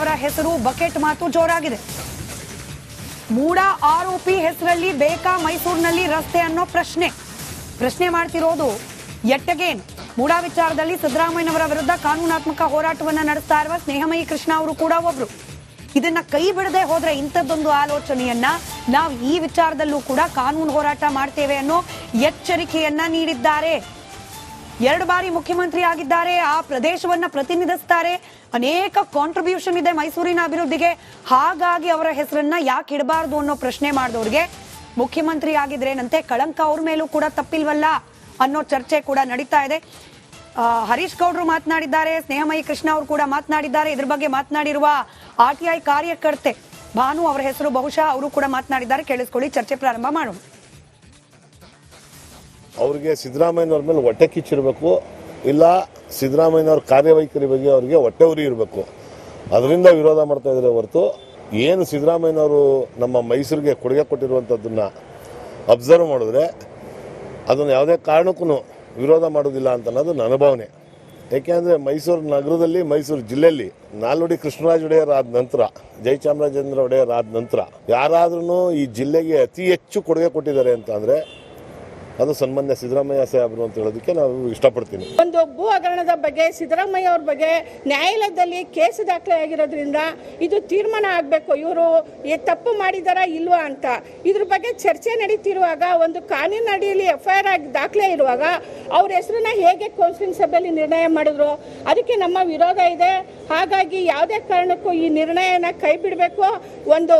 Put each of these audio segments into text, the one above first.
ಸಿದ್ದರಾಮಯ್ಯನವರ ಹೆಸರು ಬಕೆಟ್ ಮಾತು ಜೋರಾಗಿದೆ. ಮೂಡ ಆರೋಪಿ ಹೆಸರಲ್ಲಿ ಬೇಕಾ ಮೈಸೂರಿನಲ್ಲಿ ರಸ್ತೆ ಅನ್ನೋ ಪ್ರಶ್ನೆ ಮಾಡ್ತಿರೋದು ಎಟ್ಟಗೇನ್. ಮೂಡ ವಿಚಾರದಲ್ಲಿ ಸಿದ್ದರಾಮಯ್ಯನವರ ವಿರುದ್ಧ ಕಾನೂನಾತ್ಮಕ ಹೋರಾಟವನ್ನ ನಡೆಸ್ತಾ ಇರುವ ಸ್ನೇಹಮಯಿ ಕೃಷ್ಣ ಅವರು ಕೂಡ ಒಬ್ರು. ಇದನ್ನ ಕೈ ಬಿಡದೆ ಹೋದ್ರೆ ಇಂಥದ್ದೊಂದು ಆಲೋಚನೆಯನ್ನ ನಾವು ಈ ವಿಚಾರದಲ್ಲೂ ಕೂಡ ಕಾನೂನು ಹೋರಾಟ ಮಾಡ್ತೇವೆ ಅನ್ನೋ ಎಚ್ಚರಿಕೆಯನ್ನ ನೀಡಿದ್ದಾರೆ. 2 ಬಾರಿ ಮುಖ್ಯಮಂತ್ರಿ ಆಗಿದ್ದಾರೆ, ಆ ಪ್ರದೇಶವನ್ನ ಪ್ರತಿನಿಧಿಸ್ತಾರೆ, ಅನೇಕ ಕಾಂಟ್ರಿಬ್ಯೂಷನ್ ಇದೆ ಮೈಸೂರಿನ ಅಭಿವೃದ್ಧಿಗೆ. ಹಾಗಾಗಿ ಅವರ ಹೆಸರನ್ನ ಯಾಕೆ ಇಡಬಾರ್ದು ಅನ್ನೋ ಪ್ರಶ್ನೆ ಮಾಡಿದವ್ರಿಗೆ ಮುಖ್ಯಮಂತ್ರಿ ಆಗಿದ್ರೇನಂತೆ, ಕಳಂಕ ಅವ್ರ ಮೇಲೂ ಕೂಡ ತಪ್ಪಿಲ್ವಲ್ಲ ಅನ್ನೋ ಚರ್ಚೆ ಕೂಡ ನಡೀತಾ ಇದೆ. ಹರೀಶ್ ಗೌಡ್ರು ಮಾತನಾಡಿದ್ದಾರೆ, ಸ್ನೇಹಮಯಿ ಕೃಷ್ಣ ಅವರು ಕೂಡ ಮಾತನಾಡಿದ್ದಾರೆ. ಇದ್ರ ಬಗ್ಗೆ ಮಾತನಾಡಿರುವ RTI ಕಾರ್ಯಕರ್ತೆ ಭಾನು ಅವರ ಹೆಸರು ಬಹುಶಃ ಅವರು ಕೂಡ ಮಾತನಾಡಿದ್ದಾರೆ. ಕೇಳಿಸ್ಕೊಳ್ಳಿ, ಚರ್ಚೆ ಪ್ರಾರಂಭ ಮಾಡೋಣ. ಅವ್ರಿಗೆ ಸಿದ್ದರಾಮಯ್ಯನವ್ರ ಮೇಲೆ ಹೊಟ್ಟೆ ಕಿಚ್ಚಿರಬೇಕು, ಇಲ್ಲ ಸಿದ್ದರಾಮಯ್ಯನವ್ರ ಕಾರ್ಯವೈಖರಿ ಬಗ್ಗೆ ಅವ್ರಿಗೆ ಹೊಟ್ಟೆ ಉರಿ ಇರಬೇಕು. ಅದರಿಂದ ವಿರೋಧ ಮಾಡ್ತಾ ಇದ್ದಾರೆ ಹೊರತು ಏನು ಸಿದ್ದರಾಮಯ್ಯನವರು ನಮ್ಮ ಮೈಸೂರಿಗೆ ಕೊಡುಗೆ ಕೊಟ್ಟಿರುವಂಥದ್ದನ್ನು ಅಬ್ಸರ್ವ್ ಮಾಡಿದ್ರೆ ಅದನ್ನು ಯಾವುದೇ ಕಾರಣಕ್ಕೂ ವಿರೋಧ ಮಾಡೋದಿಲ್ಲ ಅಂತ ಅನ್ನೋದು ನನ್ನ ಭಾವನೆ. ಏಕೆಂದರೆ ಮೈಸೂರು ನಗರದಲ್ಲಿ, ಮೈಸೂರು ಜಿಲ್ಲೆಯಲ್ಲಿ ನಾಲ್ವಡಿ ಕೃಷ್ಣರಾಜ ಒಡೆಯರ್ ಆದ ನಂತರ, ಜಯಚಾಮರಾಜೇಂದ್ರ ಒಡೆಯರ್ ಆದ ನಂತರ ಯಾರಾದ್ರೂ ಈ ಜಿಲ್ಲೆಗೆ ಅತಿ ಹೆಚ್ಚು ಕೊಡುಗೆ ಕೊಟ್ಟಿದ್ದಾರೆ ಅಂತ ಅಂದರೆ ಅದು ಸನ್ಮಾನ್ಯ ಸಿದ್ದರಾಮಯ್ಯ ಸಾಹೇಬರು ಅಂತ ಹೇಳೋದಕ್ಕೆ ನಾವು ಇಷ್ಟಪಡ್ತೀನಿ. ಒಂದು ಭೂ ಹಗರಣದ ಬಗ್ಗೆ ಸಿದ್ದರಾಮಯ್ಯ ಅವ್ರ ಬಗ್ಗೆ ನ್ಯಾಯಾಲಯದಲ್ಲಿ ಕೇಸು ದಾಖಲೆ ಆಗಿರೋದ್ರಿಂದ ಇದು ತೀರ್ಮಾನ ಆಗಬೇಕು, ಇವರು ತಪ್ಪು ಮಾಡಿದಾರಾ ಇಲ್ವಾ ಅಂತ. ಇದ್ರ ಬಗ್ಗೆ ಚರ್ಚೆ ನಡೀತಿರುವಾಗ ಒಂದು ಕಾನೂನಿನ ಅಡಿಯಲ್ಲಿ FIR ಆಗಿ ದಾಖಲೆ ಇರುವಾಗ ಅವ್ರ ಹೆಸರನ್ನ ಹೇಗೆ ಕೌನ್ಸಿಲಿಂಗ್ ಸಭೆಯಲ್ಲಿ ನಿರ್ಣಯ ಮಾಡಿದ್ರು, ಅದಕ್ಕೆ ನಮ್ಮ ವಿರೋಧ ಇದೆ. ಹಾಗಾಗಿ ಯಾವುದೇ ಕಾರಣಕ್ಕೂ ಈ ನಿರ್ಣಯನ ಕೈ ಬಿಡಬೇಕು. ಒಂದು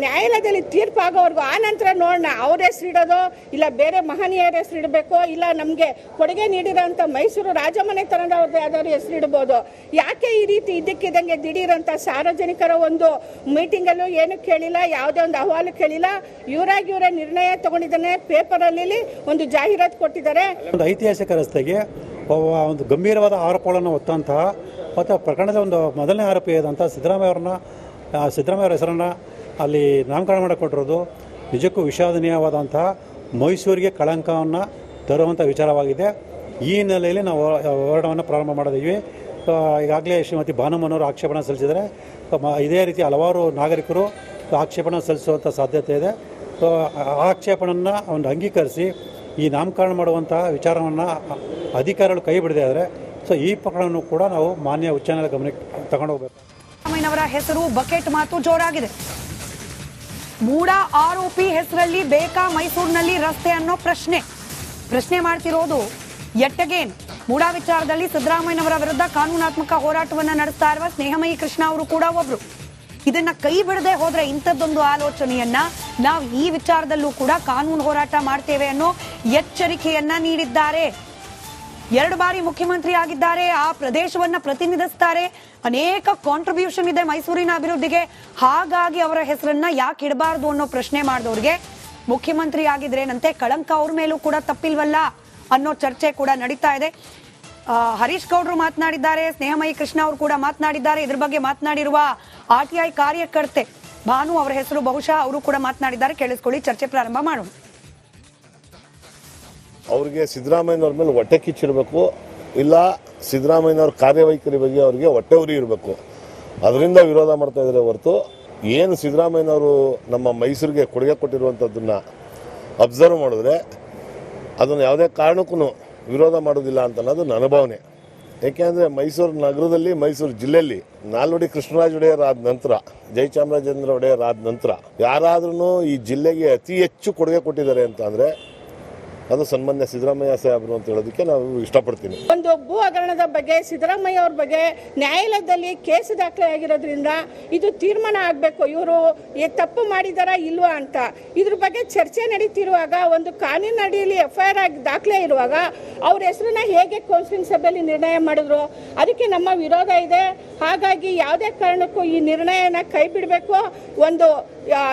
ನ್ಯಾಯಾಲಯದಲ್ಲಿ ತೀರ್ಪಾಗೋವರೆಗೂ ಆ ನಂತರ ನೋಡೋಣ ಅವ್ರ ಹೆಸರು ಇಡೋದು, ಇಲ್ಲ ಬೇರೆ ಮಹನೀಯರ ಹೆಸರು ಇಡಬೇಕು, ಇಲ್ಲ ನಮಗೆ ಕೊಡುಗೆ ನೀಡಿರೋಂಥ ಮೈಸೂರು ರಾಜಮನೆ ತರದವ್ರದ್ದು ಯಾವ್ದಾದ್ರು ಹೆಸರು ಇಡ್ಬೋದು. ಯಾಕೆ ಈ ರೀತಿ ಇದ್ದಕ್ಕಿದ್ದಂಗೆ ದಿಢೀರಂತ ಸಾರ್ವಜನಿಕರ ಒಂದು ಮೀಟಿಂಗಲ್ಲೂ ಏನು ಕೇಳಿಲ್ಲ, ಯಾವುದೇ ಒಂದು ಅಹವಾಲು ಕೇಳಿಲ್ಲ, ಇವರೇ ನಿರ್ಣಯ ತಗೊಂಡಿದ್ದಾನೆ. ಪೇಪರಲ್ಲಿ ಒಂದು ಜಾಹೀರಾತು ಕೊಟ್ಟಿದ್ದಾರೆ. ಒಂದು ಐತಿಹಾಸಿಕ ರಸ್ತೆಗೆ ಒಂದು ಗಂಭೀರವಾದ ಆರೋಪಗಳನ್ನು ಹೊತ್ತಂತಹ ಮತ್ತು ಪ್ರಕರಣದ ಒಂದು ಮೊದಲನೇ ಆರೋಪಿಯಾದಂಥ ಸಿದ್ದರಾಮಯ್ಯ ಅವರ ಹೆಸರನ್ನು ಅಲ್ಲಿ ನಾಮಕರಣ ಮಾಡಿಕೊಟ್ಟಿರೋದು ನಿಜಕ್ಕೂ ವಿಷಾದನೀಯವಾದಂತಹ ಮೈಸೂರಿಗೆ ಕಳಂಕವನ್ನು ತರುವಂಥ ವಿಚಾರವಾಗಿದೆ. ಈ ಹಿನ್ನೆಲೆಯಲ್ಲಿ ನಾವು ಹೋರಾಟವನ್ನು ಪ್ರಾರಂಭ ಮಾಡಿದ್ದೀವಿ. ಈಗಾಗಲೇ ಶ್ರೀಮತಿ ಭಾನುಮನವರು ಆಕ್ಷೇಪಣೆ ಸಲ್ಲಿಸಿದರೆ ಇದೇ ರೀತಿ ಹಲವಾರು ನಾಗರಿಕರು ಆಕ್ಷೇಪಣೆ ಸಲ್ಲಿಸುವಂಥ ಸಾಧ್ಯತೆ ಇದೆ. ಆಕ್ಷೇಪಣೆಯನ್ನು ಒಂದು ಅಂಗೀಕರಿಸಿ ಈ ನಾಮಕರಣ ಮಾಡುವಂತಹ ವಿಚಾರವನ್ನು ಅಧಿಕಾರಿಗಳು ಕೈ ಬಿಡದೇ ಆದರೆ ಈ ಪ್ರಕರಣವನ್ನು ಕೂಡ ನಾವು ಮಾನ್ಯ ಉಚ್ಚ ನ್ಯಾಯಾಲಯ ಗಮನಕ್ಕೆ ತಗೊಂಡು ಹೋಗಬೇಕು. ಸಿದ್ದರಾಮಯ್ಯನವರ ಹೆಸರು ಬಕೆಟ್ ಮಾತು ಜೋರಾಗಿದೆ. ಮೂಡ ಆರೋಪಿ ಹೆಸರಲ್ಲಿ ಬೇಕಾ ಮೈಸೂರಿನಲ್ಲಿ ರಸ್ತೆ ಅನ್ನೋ ಪ್ರಶ್ನೆ ಮಾಡ್ತಿರೋದು ಎಟ್ಟಗೇನ್. ಮೂಡ ವಿಚಾರದಲ್ಲಿ ಸಿದ್ದರಾಮಯ್ಯನವರ ವಿರುದ್ಧ ಕಾನೂನಾತ್ಮಕ ಹೋರಾಟವನ್ನ ನಡೆಸ್ತಾ ಇರುವ ಸ್ನೇಹಮಯಿ ಕೃಷ್ಣ ಅವರು ಕೂಡ ಒಬ್ರು. ಇದನ್ನ ಕೈ ಬಿಡದೆ ಹೋದ್ರೆ ಇಂಥದ್ದೊಂದು ಆಲೋಚನೆಯನ್ನ ನಾವು ಈ ವಿಚಾರದಲ್ಲೂ ಕೂಡ ಕಾನೂನು ಹೋರಾಟ ಮಾಡ್ತೇವೆ ಅನ್ನೋ ಎಚ್ಚರಿಕೆಯನ್ನ ನೀಡಿದ್ದಾರೆ. 2 ಬಾರಿ ಮುಖ್ಯಮಂತ್ರಿ ಆಗಿದ್ದಾರೆ, ಆ ಪ್ರದೇಶವನ್ನ ಪ್ರತಿನಿಧಿಸ್ತಾರೆ, ಅನೇಕ ಕಾಂಟ್ರಿಬ್ಯೂಷನ್ ಇದೆ ಮೈಸೂರಿನ ಅಭಿವೃದ್ಧಿಗೆ. ಹಾಗಾಗಿ ಅವರ ಹೆಸರನ್ನ ಯಾಕೆ ಇಡಬಾರ್ದು ಅನ್ನೋ ಪ್ರಶ್ನೆ ಮಾಡಿದವ್ರಿಗೆ ಮುಖ್ಯಮಂತ್ರಿ ಆಗಿದ್ರೇನಂತೆ, ಕಳಂಕ ಅವ್ರ ಮೇಲೂ ಕೂಡ ತಪ್ಪಿಲ್ವಲ್ಲ ಅನ್ನೋ ಚರ್ಚೆ ಕೂಡ ನಡೀತಾ ಇದೆ. ಹರೀಶ್ ಗೌಡ್ರು ಮಾತನಾಡಿದ್ದಾರೆ, ಸ್ನೇಹಮಯಿ ಕೃಷ್ಣ ಅವರು ಕೂಡ ಮಾತನಾಡಿದ್ದಾರೆ. ಇದ್ರ ಬಗ್ಗೆ ಮಾತನಾಡಿರುವ RTI ಕಾರ್ಯಕರ್ತೆ ಭಾನು ಅವರ ಹೆಸರು ಬಹುಶಃ ಅವರು ಕೂಡ ಮಾತನಾಡಿದ್ದಾರೆ. ಕೇಳಿಸ್ಕೊಳ್ಳಿ, ಚರ್ಚೆ ಪ್ರಾರಂಭ ಮಾಡೋಣ. ಅವ್ರಿಗೆ ಸಿದ್ದರಾಮಯ್ಯನವ್ರ ಮೇಲೆ ಹೊಟ್ಟೆ ಕಿಚ್ಚಿರಬೇಕು, ಇಲ್ಲ ಸಿದ್ದರಾಮಯ್ಯನವ್ರ ಕಾರ್ಯವೈಖರಿ ಬಗ್ಗೆ ಅವ್ರಿಗೆ ಹೊಟ್ಟೆ ಉರಿ ಇರಬೇಕು. ಅದರಿಂದ ವಿರೋಧ ಮಾಡ್ತಾ ಇದ್ದಾರೆ ಹೊರತು ಏನು ಸಿದ್ದರಾಮಯ್ಯನವರು ನಮ್ಮ ಮೈಸೂರಿಗೆ ಕೊಡುಗೆ ಕೊಟ್ಟಿರುವಂಥದ್ದನ್ನು ಅಬ್ಸರ್ವ್ ಮಾಡಿದ್ರೆ ಅದನ್ನು ಯಾವುದೇ ಕಾರಣಕ್ಕೂ ವಿರೋಧ ಮಾಡೋದಿಲ್ಲ ಅಂತ ಅನ್ನೋದು ನನ್ನ ಭಾವನೆ. ಏಕೆಂದರೆ ಮೈಸೂರು ನಗರದಲ್ಲಿ, ಮೈಸೂರು ಜಿಲ್ಲೆಯಲ್ಲಿ ನಾಲ್ವಡಿ ಕೃಷ್ಣರಾಜ ಒಡೆಯರ್ ಆದ ನಂತರ, ಜಯಚಾಮರಾಜೇಂದ್ರ ಒಡೆಯರ್ ಆದ ನಂತರ ಯಾರಾದ್ರೂ ಈ ಜಿಲ್ಲೆಗೆ ಅತಿ ಹೆಚ್ಚು ಕೊಡುಗೆ ಕೊಟ್ಟಿದ್ದಾರೆ ಅಂತ ಅಂದರೆ ಅದು ಸನ್ಮಾನ್ಯ ಸಿದ್ದರಾಮಯ್ಯ ಸಾಹೇಬರು ಅಂತ ಹೇಳೋದಕ್ಕೆ ನಾವು ಇಷ್ಟಪಡ್ತೀನಿ. ಒಂದು ಭೂ ಹಗರಣದ ಬಗ್ಗೆ ಸಿದ್ದರಾಮಯ್ಯ ಅವ್ರ ಬಗ್ಗೆ ನ್ಯಾಯಾಲಯದಲ್ಲಿ ಕೇಸು ದಾಖಲೆ ಆಗಿರೋದ್ರಿಂದ ಇದು ತೀರ್ಮಾನ ಆಗಬೇಕು, ಇವರು ತಪ್ಪು ಮಾಡಿದಾರಾ ಇಲ್ವಾ ಅಂತ. ಇದ್ರ ಬಗ್ಗೆ ಚರ್ಚೆ ನಡೀತಿರುವಾಗ ಒಂದು ಕಾನೂನಿನ ಅಡಿಯಲ್ಲಿ FIR ಆಗಿ ದಾಖಲೆ ಇರುವಾಗ ಅವ್ರ ಹೆಸರನ್ನ ಹೇಗೆ ಕೌನ್ಸಿಲಿಂಗ್ ಸಭೆಯಲ್ಲಿ ನಿರ್ಣಯ ಮಾಡಿದ್ರು, ಅದಕ್ಕೆ ನಮ್ಮ ವಿರೋಧ ಇದೆ. ಹಾಗಾಗಿ ಯಾವುದೇ ಕಾರಣಕ್ಕೂ ಈ ನಿರ್ಣಯನ ಕೈ ಬಿಡಬೇಕು. ಒಂದು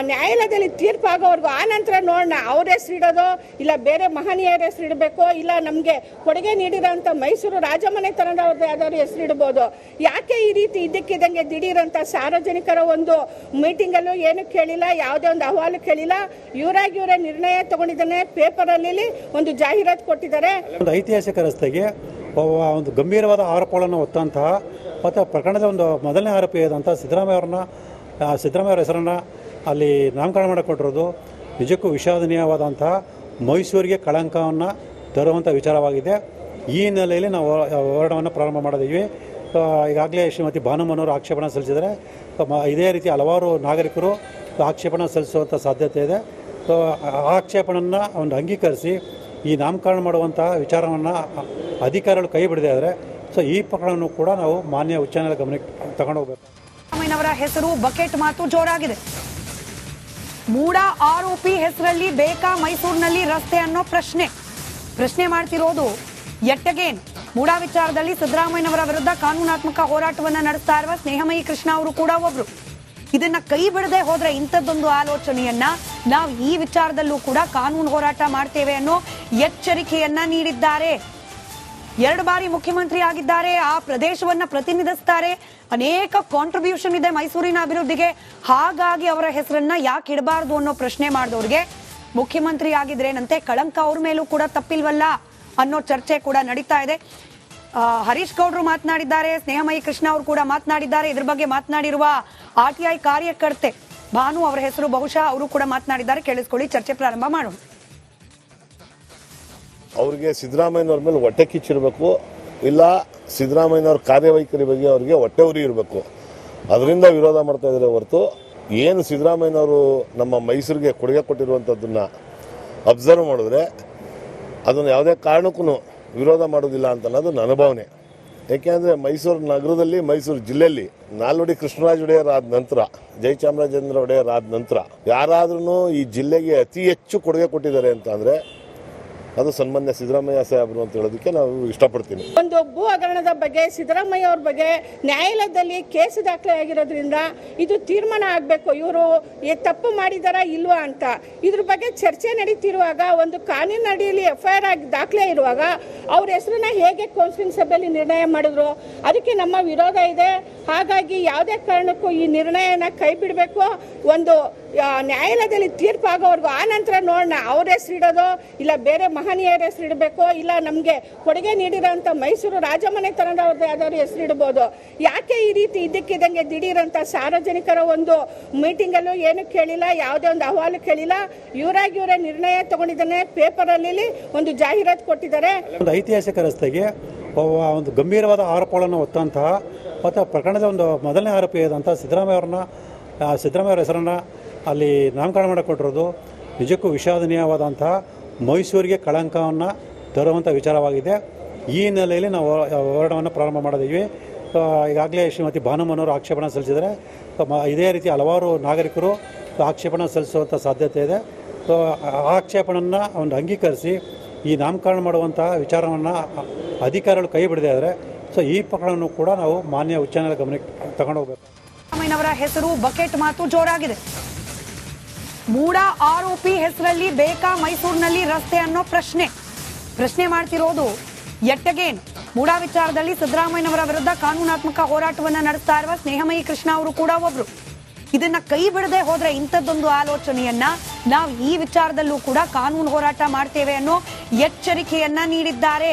ನ್ಯಾಯಾಲಯದಲ್ಲಿ ತೀರ್ಪಾಗೋವರೆಗೂ ಆ ನಂತರ ನೋಡೋಣ ಅವ್ರ ಹೆಸರು ಇಡೋದು, ಇಲ್ಲ ಬೇರೆ ಮಹನೀಯರ ಹೆಸರು ಇಡಬೇಕು, ಇಲ್ಲ ನಮಗೆ ಕೊಡುಗೆ ನೀಡಿರೋಂಥ ಮೈಸೂರು ರಾಜಮನೆ ತರದವ್ರದ್ದು ಯಾವ್ದಾದ್ರು ಹೆಸರು ಇಡ್ಬೋದು. ಯಾಕೆ ಈ ರೀತಿ ಇದ್ದಕ್ಕಿದ್ದಂಗೆ ದಿಢೀರಂತ ಸಾರ್ವಜನಿಕರ ಒಂದು ಮೀಟಿಂಗಲ್ಲೂ ಏನು ಕೇಳಿಲ್ಲ, ಯಾವುದೇ ಒಂದು ಅಹವಾಲು ಕೇಳಿಲ್ಲ, ಇವರೇ ನಿರ್ಣಯ ತಗೊಂಡಿದ್ದಾನೆ. ಪೇಪರಲ್ಲಿ ಒಂದು ಜಾಹೀರಾತು ಕೊಟ್ಟಿದ್ದಾರೆ. ಒಂದು ಐತಿಹಾಸಿಕ ರಸ್ತೆಗೆ ಒಂದು ಗಂಭೀರವಾದ ಆರೋಪಗಳನ್ನು ಹೊತ್ತಂತಹ ಮತ್ತು ಪ್ರಕರಣದ ಒಂದು ಮೊದಲನೇ ಆರೋಪಿಯಾದಂಥ ಸಿದ್ದರಾಮಯ್ಯ ಅವರ ಹೆಸರನ್ನು ಅಲ್ಲಿ ನಾಮಕರಣ ಮಾಡಿಕೊಟ್ಟಿರೋದು ನಿಜಕ್ಕೂ ವಿಷಾದನೀಯವಾದಂಥ ಮೈಸೂರಿಗೆ ಕಳಂಕವನ್ನು ತರುವಂಥ ವಿಚಾರವಾಗಿದೆ. ಈ ಹಿನ್ನೆಲೆಯಲ್ಲಿ ನಾವು ಹೋರಾಟವನ್ನು ಪ್ರಾರಂಭ ಮಾಡಿದ್ದೀವಿ. ಈಗಾಗಲೇ ಶ್ರೀಮತಿ ಭಾನುಮನೋರು ಆಕ್ಷೇಪಣೆ ಸಲ್ಲಿಸಿದರೆ ಇದೇ ರೀತಿ ಹಲವಾರು ನಾಗರಿಕರು ಆಕ್ಷೇಪಣೆ ಸಲ್ಲಿಸುವಂಥ ಸಾಧ್ಯತೆ ಇದೆ. ಆಕ್ಷೇಪಣೆಯನ್ನು ಒಂದು ಅಂಗೀಕರಿಸಿ ಈ ನಾಮಕರಣ ಮಾಡುವಂಥ ವಿಚಾರವನ್ನು ಅಧಿಕಾರಿಗಳು ಕೈ ಬಿಡದೇ ಆದರೆ ಈ ಪ್ರಕರಣವನ್ನು ಕೂಡ ನಾವು ಮಾನ್ಯ ಉಚ್ಚ ನ್ಯಾಯಾಲಯ ಗಮನಕ್ಕೆ ತಗೊಂಡು ಹೋಗಬೇಕು. ಸಿದ್ದರಾಮಯ್ಯನವರ ಹೆಸರು ಬಕೆಟ್ ಮಾತು ಜೋರಾಗಿದೆ. ಮೂಡ ಆರೋಪಿ ಹೆಸರಲ್ಲಿ ಬೇಕಾ ಮೈಸೂರಿನಲ್ಲಿ ರಸ್ತೆ ಅನ್ನೋ ಪ್ರಶ್ನೆ ಮಾಡ್ತಿರೋದು ಎಟ್ಟಗೇನ್. ಮೂಡ ವಿಚಾರದಲ್ಲಿ ಸಿದ್ದರಾಮಯ್ಯನವರ ವಿರುದ್ಧ ಕಾನೂನಾತ್ಮಕ ಹೋರಾಟವನ್ನ ನಡೆಸ್ತಾ ಇರುವ ಸ್ನೇಹಮಯಿ ಕೃಷ್ಣ ಅವರು ಕೂಡ ಒಬ್ರು. ಇದನ್ನ ಕೈ ಬಿಡದೆ ಹೋದ್ರೆ ಇಂಥದ್ದೊಂದು ಆಲೋಚನೆಯನ್ನ ನಾವು ಈ ವಿಚಾರದಲ್ಲೂ ಕೂಡ ಕಾನೂನು ಹೋರಾಟ ಮಾಡ್ತೇವೆ ಅನ್ನೋ ಎಚ್ಚರಿಕೆಯನ್ನ ನೀಡಿದ್ದಾರೆ. 2 ಬಾರಿ ಮುಖ್ಯಮಂತ್ರಿ ಆಗಿದ್ದಾರೆ, ಆ ಪ್ರದೇಶವನ್ನ ಪ್ರತಿನಿಧಿಸ್ತಾರೆ, ಅನೇಕ ಕಾಂಟ್ರಿಬ್ಯೂಷನ್ ಇದೆ ಮೈಸೂರಿನ ಅಭಿವೃದ್ಧಿಗೆ. ಹಾಗಾಗಿ ಅವರ ಹೆಸರನ್ನ ಯಾಕೆ ಇಡಬಾರ್ದು ಅನ್ನೋ ಪ್ರಶ್ನೆ ಮಾಡಿದವ್ರಿಗೆ ಮುಖ್ಯಮಂತ್ರಿ ಆಗಿದ್ರೇನಂತೆ, ಕಳಂಕ ಅವ್ರ ಮೇಲೂ ಕೂಡ ತಪ್ಪಿಲ್ವಲ್ಲ ಅನ್ನೋ ಚರ್ಚೆ ಕೂಡ ನಡೀತಾ ಇದೆ. ಹರೀಶ್ ಗೌಡ್ರು ಮಾತನಾಡಿದ್ದಾರೆ, ಸ್ನೇಹಮಯಿ ಕೃಷ್ಣ ಅವರು ಕೂಡ ಮಾತನಾಡಿದ್ದಾರೆ. ಇದ್ರ ಬಗ್ಗೆ ಮಾತನಾಡಿರುವ RTI ಕಾರ್ಯಕರ್ತೆ ಭಾನು ಅವರ ಹೆಸರು ಬಹುಶಃ ಅವರು ಕೂಡ ಮಾತನಾಡಿದ್ದಾರೆ. ಕೇಳಿಸ್ಕೊಳ್ಳಿ, ಚರ್ಚೆ ಪ್ರಾರಂಭ ಮಾಡೋಣ. ಅವ್ರಿಗೆ ಸಿದ್ದರಾಮಯ್ಯನವ್ರ ಮೇಲೆ ಹೊಟ್ಟೆ ಕಿಚ್ಚಿರಬೇಕು, ಇಲ್ಲ ಸಿದ್ದರಾಮಯ್ಯನವ್ರ ಕಾರ್ಯವೈಖರಿ ಬಗ್ಗೆ ಅವ್ರಿಗೆ ಹೊಟ್ಟೆ ಉರಿ ಇರಬೇಕು. ಅದರಿಂದ ವಿರೋಧ ಮಾಡ್ತಾ ಇದ್ದಾರೆ ಹೊರತು ಏನು ಸಿದ್ದರಾಮಯ್ಯನವರು ನಮ್ಮ ಮೈಸೂರಿಗೆ ಕೊಡುಗೆ ಕೊಟ್ಟಿರುವಂಥದ್ದನ್ನು ಅಬ್ಸರ್ವ್ ಮಾಡಿದ್ರೆ ಅದನ್ನು ಯಾವುದೇ ಕಾರಣಕ್ಕೂ ವಿರೋಧ ಮಾಡೋದಿಲ್ಲ ಅಂತ ಅನ್ನೋದು ನನ್ನ ಭಾವನೆ. ಏಕೆಂದರೆ ಮೈಸೂರು ನಗರದಲ್ಲಿ, ಮೈಸೂರು ಜಿಲ್ಲೆಯಲ್ಲಿ ನಾಲ್ವಡಿ ಕೃಷ್ಣರಾಜ ಒಡೆಯರ್ ಆದ ನಂತರ, ಜಯಚಾಮರಾಜೇಂದ್ರ ಒಡೆಯರ್ ಆದ ನಂತರ ಯಾರಾದ್ರೂ ಈ ಜಿಲ್ಲೆಗೆ ಅತಿ ಹೆಚ್ಚು ಕೊಡುಗೆ ಕೊಟ್ಟಿದ್ದಾರೆ ಅಂತ ಅಂದರೆ ಅದು ಸನ್ಮಾನ್ಯ ಸಿದ್ದರಾಮಯ್ಯ ಸಾಹೇಬರು ಅಂತ ಹೇಳೋದಕ್ಕೆ ನಾವು ಇಷ್ಟಪಡ್ತೀನಿ. ಒಂದು ಭೂ ಹಗರಣದ ಬಗ್ಗೆ ಸಿದ್ದರಾಮಯ್ಯ ಅವ್ರ ಬಗ್ಗೆ ನ್ಯಾಯಾಲಯದಲ್ಲಿ ಕೇಸು ದಾಖಲೆ ಆಗಿರೋದ್ರಿಂದ ಇದು ತೀರ್ಮಾನ ಆಗಬೇಕು, ಇವರು ತಪ್ಪು ಮಾಡಿದಾರಾ ಇಲ್ವಾ ಅಂತ. ಇದ್ರ ಬಗ್ಗೆ ಚರ್ಚೆ ನಡೀತಿರುವಾಗ ಒಂದು ಕಾನೂನಿನ ಅಡಿಯಲ್ಲಿ FIR ಆಗಿ ದಾಖಲೆ ಇರುವಾಗ ಅವ್ರ ಹೆಸರನ್ನ ಹೇಗೆ ಕೌನ್ಸಿಲಿಂಗ್ ಸಭೆಯಲ್ಲಿ ನಿರ್ಣಯ ಮಾಡಿದ್ರು, ಅದಕ್ಕೆ ನಮ್ಮ ವಿರೋಧ ಇದೆ. ಹಾಗಾಗಿ ಯಾವುದೇ ಕಾರಣಕ್ಕೂ ಈ ನಿರ್ಣಯನ ಕೈ ಬಿಡಬೇಕು. ಒಂದು ನ್ಯಾಯಾಲಯದಲ್ಲಿ ತೀರ್ಪಾಗೋವರೆಗೂ ಆ ನಂತರ ನೋಡೋಣ ಅವ್ರ ಹೆಸರು ಇಡೋದು ಇಲ್ಲ ಬೇರೆ ಮಹನೀಯರ ಹೆಸರು ಇಡಬೇಕು, ಇಲ್ಲ ನಮಗೆ ಕೊಡುಗೆ ನೀಡಿರೋಂಥ ಮೈಸೂರು ರಾಜಮನೆತನದವ್ರದ್ದು ಯಾವ್ದಾದ್ರು ಹೆಸರು ಇಡ್ಬೋದು. ಯಾಕೆ ಈ ರೀತಿ ಇದ್ದಕ್ಕಿದ್ದಂಗೆ ದಿಢೀರಂತ ಸಾರ್ವಜನಿಕರ ಒಂದು ಮೀಟಿಂಗಲ್ಲೂ ಏನು ಕೇಳಿಲ್ಲ, ಯಾವುದೇ ಒಂದು ಅಹವಾಲು ಕೇಳಿಲ್ಲ, ಇವರೇ ನಿರ್ಣಯ ತಗೊಂಡಿದ್ದಾನೆ. ಪೇಪರಲ್ಲಿ ಒಂದು ಜಾಹೀರಾತು ಕೊಟ್ಟಿದ್ದಾರೆ. ಒಂದು ಐತಿಹಾಸಿಕ ರಸ್ತೆಗೆ ಒಂದು ಗಂಭೀರವಾದ ಆರೋಪಗಳನ್ನು ಹೊತ್ತಂತಹ ಮತ್ತು ಪ್ರಕರಣದ ಒಂದು ಮೊದಲನೇ ಆರೋಪಿಯಾದಂಥ ಸಿದ್ದರಾಮಯ್ಯ ಅವರ ಹೆಸರನ್ನು ಅಲ್ಲಿ ನಾಮಕರಣ ಮಾಡಿಕೊಟ್ಟಿರೋದು ನಿಜಕ್ಕೂ ವಿಷಾದನೀಯವಾದಂಥ ಮೈಸೂರಿಗೆ ಕಳಂಕವನ್ನು ತರುವಂಥ ವಿಚಾರವಾಗಿದೆ. ಈ ಹಿನ್ನೆಲೆಯಲ್ಲಿ ನಾವು ಹೋರಾಟವನ್ನು ಪ್ರಾರಂಭ ಮಾಡಿದ್ದೀವಿ. ಈಗಾಗಲೇ ಶ್ರೀಮತಿ ಭಾನುಮನೋರು ಆಕ್ಷೇಪಣೆ ಸಲ್ಲಿಸಿದರೆ ಇದೇ ರೀತಿ ಹಲವಾರು ನಾಗರಿಕರು ಆಕ್ಷೇಪಣೆ ಸಲ್ಲಿಸುವಂಥ ಸಾಧ್ಯತೆ ಇದೆ. ಆಕ್ಷೇಪಣೆಯನ್ನು ಒಂದು ಅಂಗೀಕರಿಸಿ ಈ ನಾಮಕರಣ ಮಾಡುವಂಥ ವಿಚಾರವನ್ನು ಅಧಿಕಾರಿಗಳು ಕೈ ಬಿಡದೇ ಆದರೆ ಈ ಪ್ರಕರಣವನ್ನು ಕೂಡ ನಾವು ಮಾನ್ಯ ಉಚ್ಚ ನ್ಯಾಯಾಲಯ ಗಮನಕ್ಕೆ ತಗೊಂಡು ಹೋಗಬೇಕು. ಸಿದ್ದರಾಮಯ್ಯನವರ ಹೆಸರು ಬಕೆಟ್ ಮಾತು ಜೋರಾಗಿದೆ. ಮೂಡ ಆರೋಪಿ ಹೆಸರಲ್ಲಿ ಬೇಕಾ ಮೈಸೂರಿನಲ್ಲಿ ರಸ್ತೆ ಅನ್ನೋ ಪ್ರಶ್ನೆ ಮಾಡ್ತಿರೋದು ಎಟ್ಟಗೇನ್. ಮೂಡ ವಿಚಾರದಲ್ಲಿ ಸಿದ್ದರಾಮಯ್ಯನವರ ವಿರುದ್ಧ ಕಾನೂನಾತ್ಮಕ ಹೋರಾಟವನ್ನ ನಡೆಸ್ತಾ ಇರುವ ಸ್ನೇಹಮಯಿ ಕೃಷ್ಣ ಅವರು ಕೂಡ ಒಬ್ರು. ಇದನ್ನ ಕೈ ಬಿಡದೆ ಹೋದ್ರೆ ಇಂಥದ್ದೊಂದು ಆಲೋಚನೆಯನ್ನ ನಾವು ಈ ವಿಚಾರದಲ್ಲೂ ಕೂಡ ಕಾನೂನು ಹೋರಾಟ ಮಾಡ್ತೇವೆ ಅನ್ನೋ ಎಚ್ಚರಿಕೆಯನ್ನ ನೀಡಿದ್ದಾರೆ.